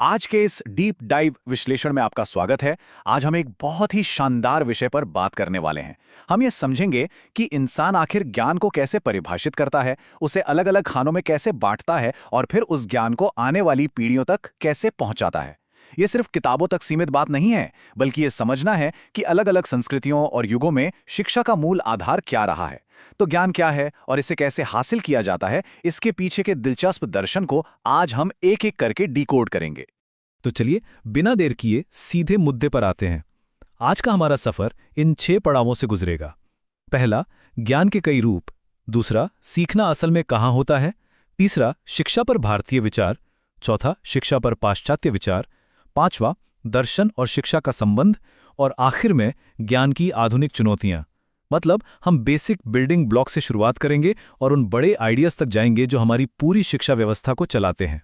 आज के इस डीप डाइव विश्लेषण में आपका स्वागत है। आज हम एक बहुत ही शानदार विषय पर बात करने वाले हैं। हम ये समझेंगे कि इंसान आखिर ज्ञान को कैसे परिभाषित करता है, उसे अलग-अलग खानों में कैसे बांटता है और फिर उस ज्ञान को आने वाली पीढ़ियों तक कैसे पहुंचाता है। ये सिर्फ किताबों तक सीमित बात नहीं है, बल्कि ये समझना है कि अलग-अलग संस्कृतियों और युगों में शिक्षा का मूल आधार क्या रहा है। तो ज्ञान क्या है और इसे कैसे हासिल किया जाता है, इसके पीछे के दिलचस्प दर्शन को आज हम एक-एक करके डिकोड करेंगे। तो चलिए बिना देर किए सीधे मुद्दे पर आते हैं। आज का हमारा सफर इन 6 पड़ावों से गुजरेगा। पहला, ज्ञान के कई रूप। दूसरा, सीखना असल में कहाँ होता है। तीसरा, शिक्षा पर भारतीय विचार। चौथा, शिक्षा पर पाश्चात्य विचार। पांचवा, दर्शन और शिक्षा का संबंध। और आखिर में ज्ञान की आधुनिक चुनौतियां। मतलब हम बेसिक बिल्डिंग ब्लॉक से शुरुआत करेंगे और उन बड़े आइडियाज तक जाएंगे जो हमारी पूरी शिक्षा व्यवस्था को चलाते हैं।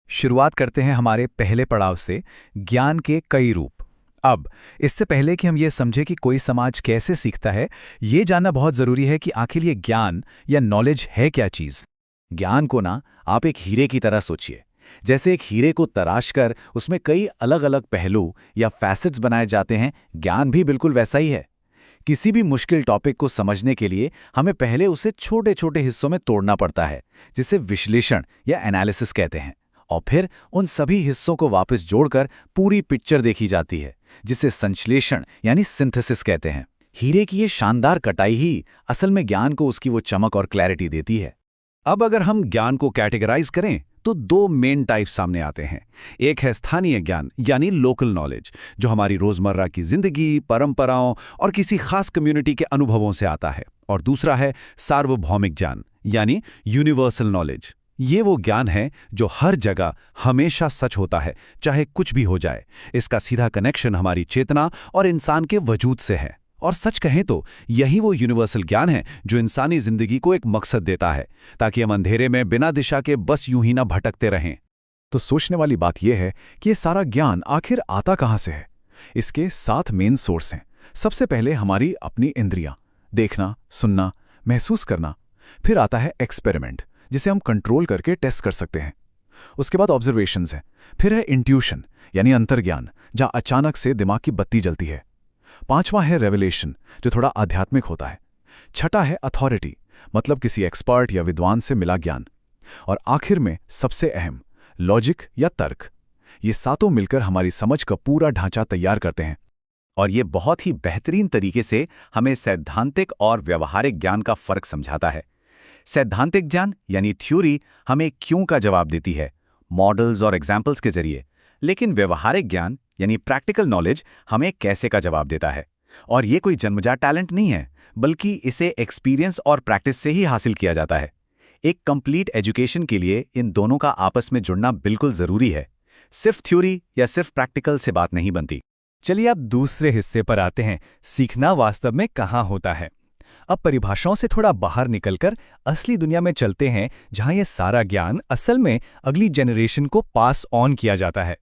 शुरुआत करते हैं हमारे पहले पड़ाव से, ज्ञान के कई रूप। अब इससे पहले कि हम ये समझें कि कोई समाज कैसे सीखता है, ये जानना बहुत ज़रूरी है कि आखिर ये ज्ञान या नॉलेज है क्या चीज़। ज्ञान को ना आप एक हीरे की तरह सोचिए। जैसे एक हीरे को तराश कर उसमें कई अलग अलग पहलू या फैसेट्स बनाए जाते हैं, ज्ञान भी बिल्कुल वैसा ही है। किसी भी मुश्किल टॉपिक को समझने के लिए हमें पहले उसे छोटे छोटे हिस्सों में तोड़ना पड़ता है, जिसे विश्लेषण या एनालिसिस कहते हैं। और फिर उन सभी हिस्सों को वापस जोड़कर पूरी पिक्चर देखी जाती है, जिसे संश्लेषण यानी सिंथेसिस कहते हैं। हीरे की ये शानदार कटाई ही असल में ज्ञान को उसकी वो चमक और क्लैरिटी देती है। अब अगर हम ज्ञान को कैटेगराइज करें तो 2 मेन टाइप सामने आते हैं। एक है स्थानीय ज्ञान यानी लोकल नॉलेज, जो हमारी रोजमर्रा की जिंदगी, परंपराओं और किसी खास कम्युनिटी के अनुभवों से आता है। और दूसरा है सार्वभौमिक ज्ञान यानी यूनिवर्सल नॉलेज। ये वो ज्ञान है जो हर जगह हमेशा सच होता है, चाहे कुछ भी हो जाए। इसका सीधा कनेक्शन हमारी चेतना और इंसान के वजूद से है। और सच कहें तो यही वो यूनिवर्सल ज्ञान है जो इंसानी जिंदगी को एक मकसद देता है, ताकि हम अंधेरे में बिना दिशा के बस यूं ही ना भटकते रहें। तो सोचने वाली बात यह है कि ये सारा ज्ञान आखिर आता कहाँ से है। इसके 7 मेन सोर्स हैं। सबसे पहले हमारी अपनी इंद्रियां, देखना, सुनना, महसूस करना। फिर आता है एक्सपेरिमेंट, जिसे हम कंट्रोल करके टेस्ट कर सकते हैं। उसके बाद ऑब्जर्वेशंस है। फिर है इंट्यूशन यानी अंतर्ज्ञान, जहां अचानक से दिमाग की बत्ती जलती है। 5वां है रेवलेशन, जो थोड़ा आध्यात्मिक होता है। 6ठा है अथॉरिटी, मतलब किसी एक्सपर्ट या विद्वान से मिला ज्ञान। और आखिर में सबसे अहम, लॉजिक या तर्क। ये सातों मिलकर हमारी समझ का पूरा ढांचा तैयार करते हैं। और ये बहुत ही बेहतरीन तरीके से हमें सैद्धांतिक और व्यवहारिक ज्ञान का फर्क समझाता है। सैद्धांतिक ज्ञान यानी थ्योरी हमें क्यों का जवाब देती है, मॉडल्स और एग्जाम्पल्स के जरिए। लेकिन व्यवहारिक ज्ञान यानी प्रैक्टिकल नॉलेज हमें कैसे का जवाब देता है। और ये कोई जन्मजात टैलेंट नहीं है, बल्कि इसे एक्सपीरियंस और प्रैक्टिस से ही हासिल किया जाता है। एक कंप्लीट एजुकेशन के लिए इन दोनों का आपस में जुड़ना बिल्कुल जरूरी है। सिर्फ थ्योरी या सिर्फ प्रैक्टिकल से बात नहीं बनती। चलिए अब दूसरे हिस्से पर आते हैं, सीखना वास्तव में कहाँ होता है। अब परिभाषाओं से थोड़ा बाहर निकलकर असली दुनिया में चलते हैं, जहां ये सारा ज्ञान असल में अगली जनरेशन को पास ऑन किया जाता है।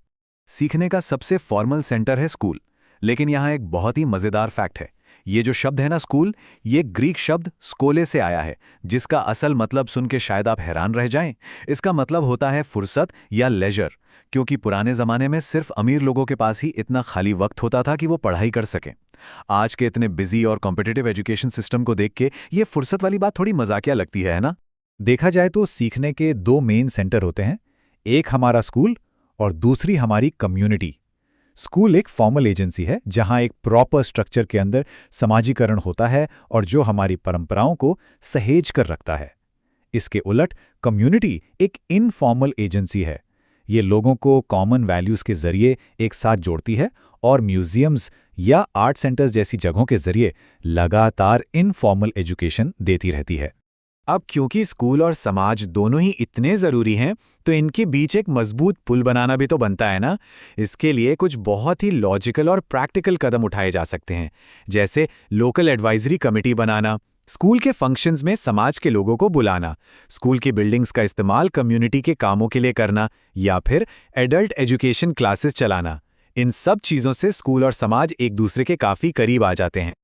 सीखने का सबसे फॉर्मल सेंटर है स्कूल। लेकिन यहाँ एक बहुत ही मजेदार फैक्ट है। ये जो शब्द है ना स्कूल, ये ग्रीक शब्द स्कोले से आया है, जिसका असल मतलब सुन के शायद आप हैरान रह जाएं। इसका मतलब होता है फुर्सत या लेजर, क्योंकि पुराने जमाने में सिर्फ अमीर लोगों के पास ही इतना खाली वक्त होता था कि वो पढ़ाई कर सकें। आज के इतने बिजी और कॉम्पिटिटिव एजुकेशन सिस्टम को देख के ये फुर्सत वाली बात थोड़ी मजाकिया लगती है ना। देखा जाए तो सीखने के 2 मेन सेंटर होते हैं, एक हमारा स्कूल और दूसरी हमारी कम्युनिटी। स्कूल एक फॉर्मल एजेंसी है, जहां एक प्रॉपर स्ट्रक्चर के अंदर समाजीकरण होता है और जो हमारी परंपराओं को सहेज कर रखता है। इसके उलट कम्युनिटी एक इनफॉर्मल एजेंसी है। ये लोगों को कॉमन वैल्यूज के जरिए एक साथ जोड़ती है और म्यूजियम्स या आर्ट सेंटर्स जैसी जगहों के जरिए लगातार इनफॉर्मल एजुकेशन देती रहती है। अब क्योंकि स्कूल और समाज दोनों ही इतने ज़रूरी हैं, तो इनके बीच एक मजबूत पुल बनाना भी तो बनता है ना। इसके लिए कुछ बहुत ही लॉजिकल और प्रैक्टिकल कदम उठाए जा सकते हैं, जैसे लोकल एडवाइजरी कमेटी बनाना, स्कूल के फंक्शंस में समाज के लोगों को बुलाना, स्कूल की बिल्डिंग्स का इस्तेमाल कम्युनिटी के कामों के लिए करना, या फिर एडल्ट एजुकेशन क्लासेस चलाना। इन सब चीज़ों से स्कूल और समाज एक दूसरे के काफ़ी करीब आ जाते हैं।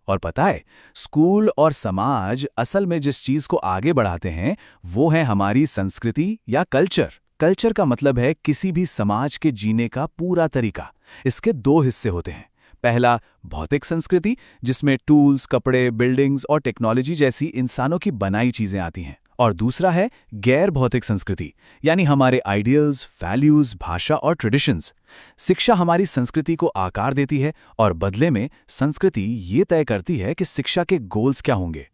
और पता है, स्कूल और समाज असल में जिस चीज को आगे बढ़ाते हैं वो है हमारी संस्कृति या कल्चर। कल्चर का मतलब है किसी भी समाज के जीने का पूरा तरीका। इसके दो हिस्से होते हैं। पहला, भौतिक संस्कृति, जिसमें टूल्स, कपड़े, बिल्डिंग्स और टेक्नोलॉजी जैसी इंसानों की बनाई चीजें आती हैं। और दूसरा है गैर भौतिक संस्कृति, यानी हमारे आइडियल्स, वैल्यूज, भाषा और ट्रेडिशंस। शिक्षा हमारी संस्कृति को आकार देती है और बदले में संस्कृति ये तय करती है कि शिक्षा के गोल्स क्या होंगे।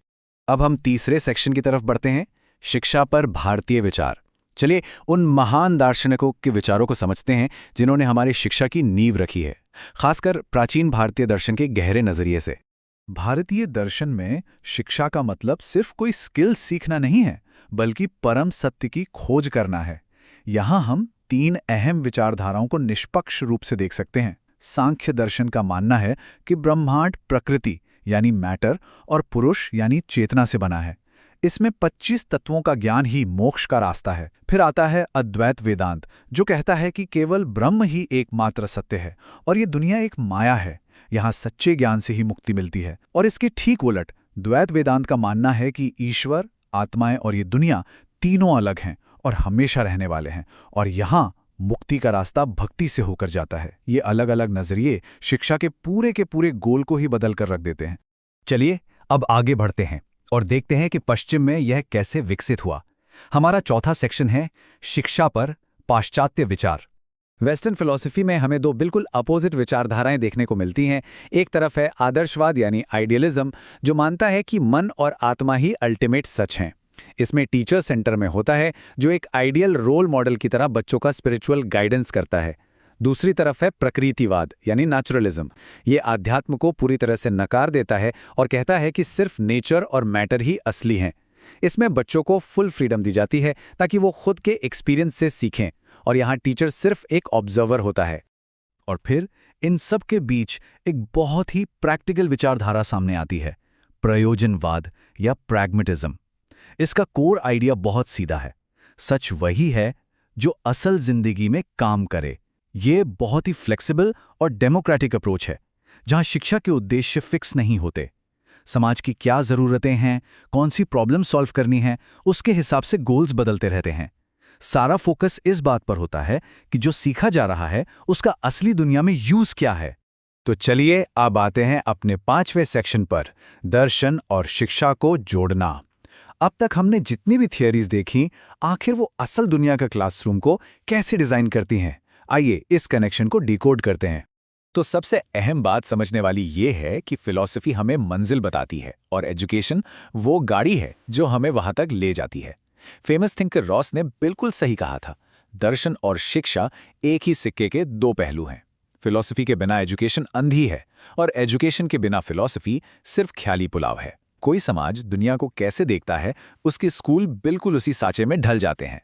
अब हम तीसरे सेक्शन की तरफ बढ़ते हैं, शिक्षा पर भारतीय विचार। चलिए उन महान दार्शनिकों के विचारों को समझते हैं जिन्होंने हमारी शिक्षा की नींव रखी है, खासकर प्राचीन भारतीय दर्शन के गहरे नजरिए से। भारतीय दर्शन में शिक्षा का मतलब सिर्फ कोई स्किल सीखना नहीं है, बल्कि परम सत्य की खोज करना है। यहाँ हम 3 अहम विचारधाराओं को निष्पक्ष रूप से देख सकते हैं। सांख्य दर्शन का मानना है कि ब्रह्मांड प्रकृति यानी मैटर और पुरुष यानी चेतना से बना है। इसमें 25 तत्वों का ज्ञान ही मोक्ष का रास्ता है। फिर आता है अद्वैत वेदांत, जो कहता है कि केवल ब्रह्म ही एकमात्र सत्य है और ये दुनिया एक माया है। यहाँ सच्चे ज्ञान से ही मुक्ति मिलती है। और इसके ठीक उलट द्वैत वेदांत का मानना है कि ईश्वर, आत्माएं और ये दुनिया तीनों अलग हैं और हमेशा रहने वाले हैं, और यहाँ मुक्ति का रास्ता भक्ति से होकर जाता है। ये अलग अलग नजरिए शिक्षा के पूरे गोल को ही बदल कर रख देते हैं। चलिए अब आगे बढ़ते हैं और देखते हैं कि पश्चिम में यह कैसे विकसित हुआ। हमारा चौथा सेक्शन है शिक्षा पर पाश्चात्य विचार। वेस्टर्न फिलॉसफी में हमें 2 बिल्कुल अपोजिट विचारधाराएं देखने को मिलती हैं। एक तरफ है आदर्शवाद यानी आइडियलिज्म, जो मानता है कि मन और आत्मा ही अल्टीमेट सच हैं। इसमें टीचर सेंटर में होता है, जो एक आइडियल रोल मॉडल की तरह बच्चों का स्पिरिचुअल गाइडेंस करता है। दूसरी तरफ है प्रकृतिवाद यानी नेचुरलिज्म। ये आध्यात्म को पूरी तरह से नकार देता है और कहता है कि सिर्फ नेचर और मैटर ही असली हैं। इसमें बच्चों को फुल फ्रीडम दी जाती है ताकि वो खुद के एक्सपीरियंस से सीखें, और यहाँ टीचर सिर्फ एक ऑब्जर्वर होता है। और फिर इन सब के बीच एक बहुत ही प्रैक्टिकल विचारधारा सामने आती है, प्रयोजनवाद या प्रैग्मेटिज्म। इसका कोर आइडिया बहुत सीधा है, सच वही है जो असल जिंदगी में काम करे। ये बहुत ही फ्लेक्सिबल और डेमोक्रेटिक अप्रोच है, जहां शिक्षा के उद्देश्य फिक्स नहीं होते। समाज की क्या ज़रूरतें हैं, कौन सी प्रॉब्लम सॉल्व करनी है, उसके हिसाब से गोल्स बदलते रहते हैं। सारा फोकस इस बात पर होता है कि जो सीखा जा रहा है उसका असली दुनिया में यूज क्या है। तो चलिए अब आते हैं अपने 5वें सेक्शन पर, दर्शन और शिक्षा को जोड़ना। अब तक हमने जितनी भी थियरीज देखी, आखिर वो असल दुनिया का क्लासरूम को कैसे डिजाइन करती हैं। आइए इस कनेक्शन को डिकोड करते हैं। तो सबसे अहम बात समझने वाली ये है कि फिलॉसफी हमें मंजिल बताती है और एजुकेशन वो गाड़ी है जो हमें वहां तक ले जाती है। फेमस थिंकर रॉस ने बिल्कुल सही कहा था, दर्शन और शिक्षा एक ही सिक्के के 2 पहलू हैं। फिलॉसफी के बिना एजुकेशन अंधी है और एजुकेशन के बिना फिलॉसफी सिर्फ ख्याली पुलाव है। कोई समाज दुनिया को कैसे देखता है, उसके स्कूल बिल्कुल उसी साँचे में ढल जाते हैं।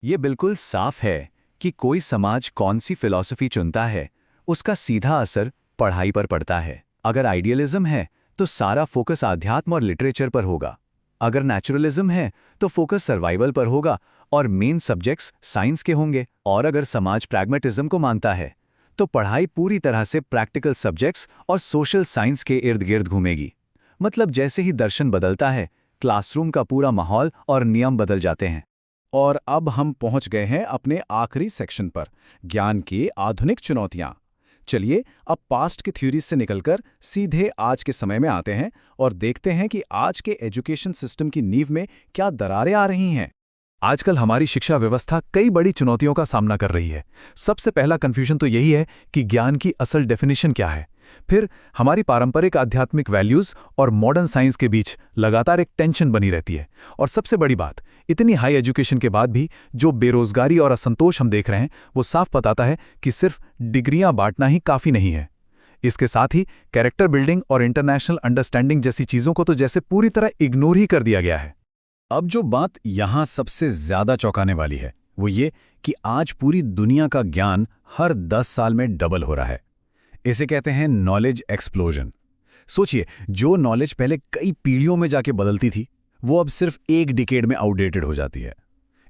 ये बिल्कुल साफ है कि कोई समाज कौन सी फिलॉसफी चुनता है, उसका सीधा असर पढ़ाई पर पड़ता है। अगर आइडियलिज्म है तो सारा फोकस आध्यात्म और लिटरेचर पर होगा। अगर नेचुरलिज्म है तो फोकस सर्वाइवल पर होगा और मेन सब्जेक्ट्स साइंस के होंगे। और अगर समाज प्रैग्मेटिज्म को मानता है तो पढ़ाई पूरी तरह से प्रैक्टिकल सब्जेक्ट्स और सोशल साइंस के इर्द गिर्द घूमेगी। मतलब जैसे ही दर्शन बदलता है, क्लासरूम का पूरा माहौल और नियम बदल जाते हैं। और अब हम पहुंच गए हैं अपने आखिरी सेक्शन पर, ज्ञान की आधुनिक चुनौतियां। चलिए अब पास्ट की थ्योरीज से निकलकर सीधे आज के समय में आते हैं और देखते हैं कि आज के एजुकेशन सिस्टम की नींव में क्या दरारें आ रही हैं। आजकल हमारी शिक्षा व्यवस्था कई बड़ी चुनौतियों का सामना कर रही है। सबसे पहला कंफ्यूजन तो यही है कि ज्ञान की असल डेफिनेशन क्या है। फिर हमारी पारंपरिक आध्यात्मिक वैल्यूज और मॉडर्न साइंस के बीच लगातार एक टेंशन बनी रहती है। और सबसे बड़ी बात, इतनी हाई एजुकेशन के बाद भी जो बेरोजगारी और असंतोष हम देख रहे हैं, वो साफ बताता है कि सिर्फ डिग्रियां बांटना ही काफ़ी नहीं है। इसके साथ ही कैरेक्टर बिल्डिंग और इंटरनेशनल अंडरस्टैंडिंग जैसी चीज़ों को तो जैसे पूरी तरह इग्नोर ही कर दिया गया है। अब जो बात यहाँ सबसे ज्यादा चौंकाने वाली है वो ये कि आज पूरी दुनिया का ज्ञान हर 10 साल में डबल हो रहा है। इसे कहते हैं नॉलेज एक्सप्लोजन। सोचिए, जो नॉलेज पहले कई पीढ़ियों में जाके बदलती थी, वो अब सिर्फ एक डिकेड में आउटडेटेड हो जाती है।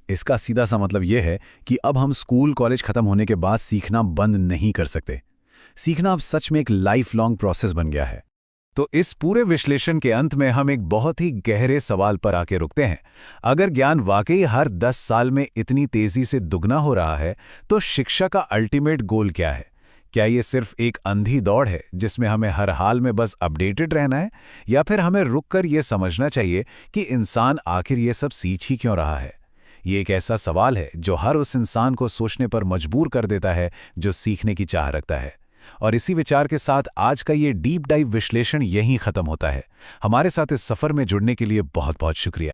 इसका सीधा सा मतलब यह है कि अब हम स्कूल कॉलेज खत्म होने के बाद सीखना बंद नहीं कर सकते। सीखना अब सच में एक लाइफ लॉन्ग प्रोसेस बन गया है। तो इस पूरे विश्लेषण के अंत में हम एक बहुत ही गहरे सवाल पर आके रुकते हैं। अगर ज्ञान वाकई हर 10 साल में इतनी तेजी से दुगना हो रहा है, तो शिक्षा का अल्टीमेट गोल क्या है? क्या ये सिर्फ एक अंधी दौड़ है जिसमें हमें हर हाल में बस अपडेटेड रहना है, या फिर हमें रुककर ये समझना चाहिए कि इंसान आखिर ये सब सीख ही क्यों रहा है? ये एक ऐसा सवाल है जो हर उस इंसान को सोचने पर मजबूर कर देता है जो सीखने की चाह रखता है। और इसी विचार के साथ आज का ये डीप डाइव विश्लेषण यहीं खत्म होता है। हमारे साथ इस सफर में जुड़ने के लिए बहुत बहुत शुक्रिया।